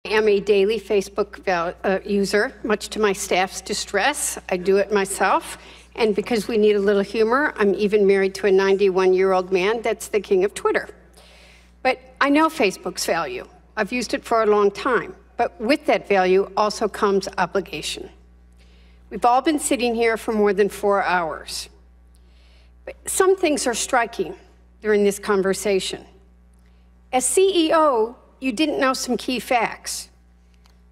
am a daily Facebook user, much to my staff's distress. I do it myself. And because we need a little humor, I'm even married to a 91-year-old man that's the king of Twitter. But I know Facebook's value. I've used it for a long time. But with that value also comes obligation. We've all been sitting here for more than 4 hours. But some things are striking during this conversation. As CEO, you didn't know some key facts.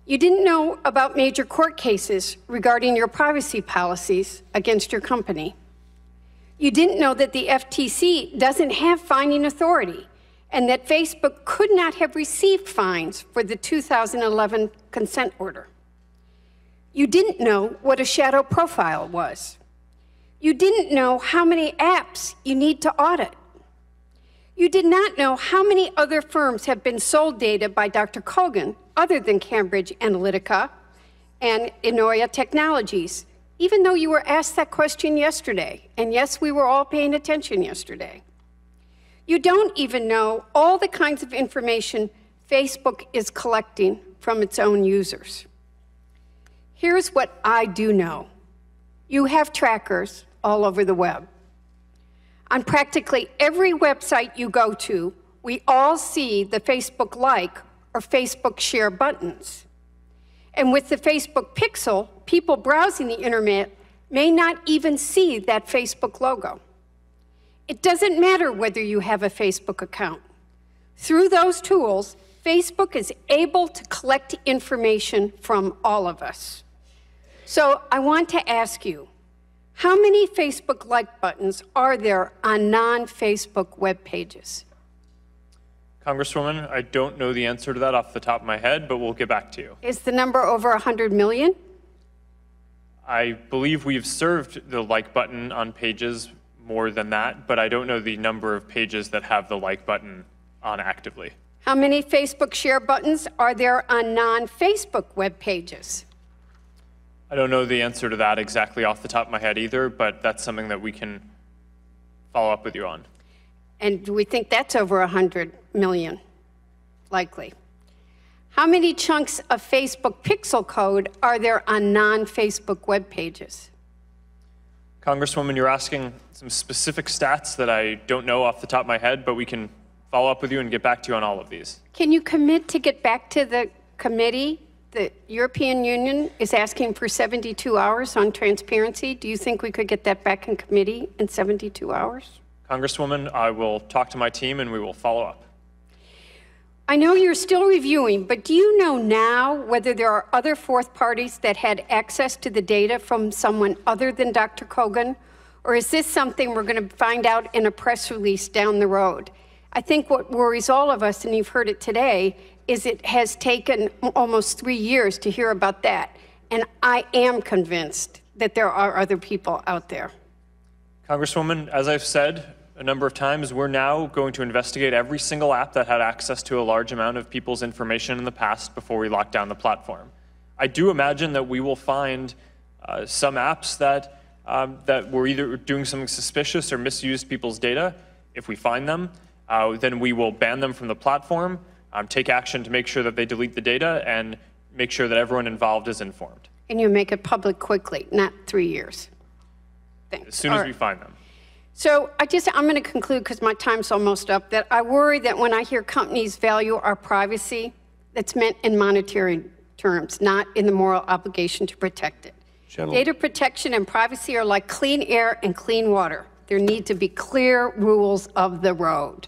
You didn't know about major court cases regarding your privacy policies against your company. You didn't know that the FTC doesn't have fining authority and that Facebook could not have received fines for the 2011 consent order. You didn't know what a shadow profile was. You didn't know how many apps you need to audit. You did not know how many other firms have been sold data by Dr. Kogan other than Cambridge Analytica and Inoya Technologies, even though you were asked that question yesterday. And yes, we were all paying attention yesterday. You don't even know all the kinds of information Facebook is collecting from its own users. Here's what I do know. You have trackers all over the web. On practically every website you go to, we all see the Facebook like or Facebook share buttons. And with the Facebook pixel, people browsing the internet may not even see that Facebook logo. It doesn't matter whether you have a Facebook account. Through those tools, Facebook is able to collect information from all of us. So I want to ask you, how many Facebook like buttons are there on non-Facebook web pages? Congresswoman, I don't know the answer to that off the top of my head, but we'll get back to you. Is the number over 100 million? I believe we've served the like button on pages more than that, but I don't know the number of pages that have the like button on actively. How many Facebook share buttons are there on non-Facebook web pages? I don't know the answer to that exactly off the top of my head either, but that's something that we can follow up with you on. And do we think that's over 100 million? Likely. How many chunks of Facebook pixel code are there on non-Facebook web pages? Congresswoman, you're asking some specific stats that I don't know off the top of my head, but we can follow up with you and get back to you on all of these. Can you commit to get back to the committee? The European Union is asking for 72 hours on transparency. Do you think we could get that back in committee in 72 hours? Congresswoman, I will talk to my team and we will follow up. I know you're still reviewing, but do you know now whether there are other fourth parties that had access to the data from someone other than Dr. Kogan? Or is this something we're going to find out in a press release down the road? I think what worries all of us, and you've heard it today, is it has taken almost 3 years to hear about that. And I am convinced that there are other people out there. Congresswoman, as I've said a number of times, we're now going to investigate every single app that had access to a large amount of people's information in the past before we lock down the platform. I do imagine that we will find some apps that, that were either doing something suspicious or misused people's data. If we find them, then we will ban them from the platform, take action to make sure that they delete the data, and make sure that everyone involved is informed. And you make it public quickly, not 3 years. Thanks. As soon as we find them. So I'm going to conclude, because my time's almost up, that I worry that when I hear companies value our privacy, that's meant in monetary terms, not in the moral obligation to protect it. Data protection and privacy are like clean air and clean water. There need to be clear rules of the road.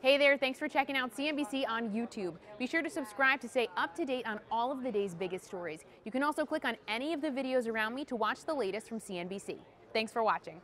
Hey there, thanks for checking out CNBC on YouTube. Be sure to subscribe to stay up to date on all of the day's biggest stories. You can also click on any of the videos around me to watch the latest from CNBC. Thanks for watching.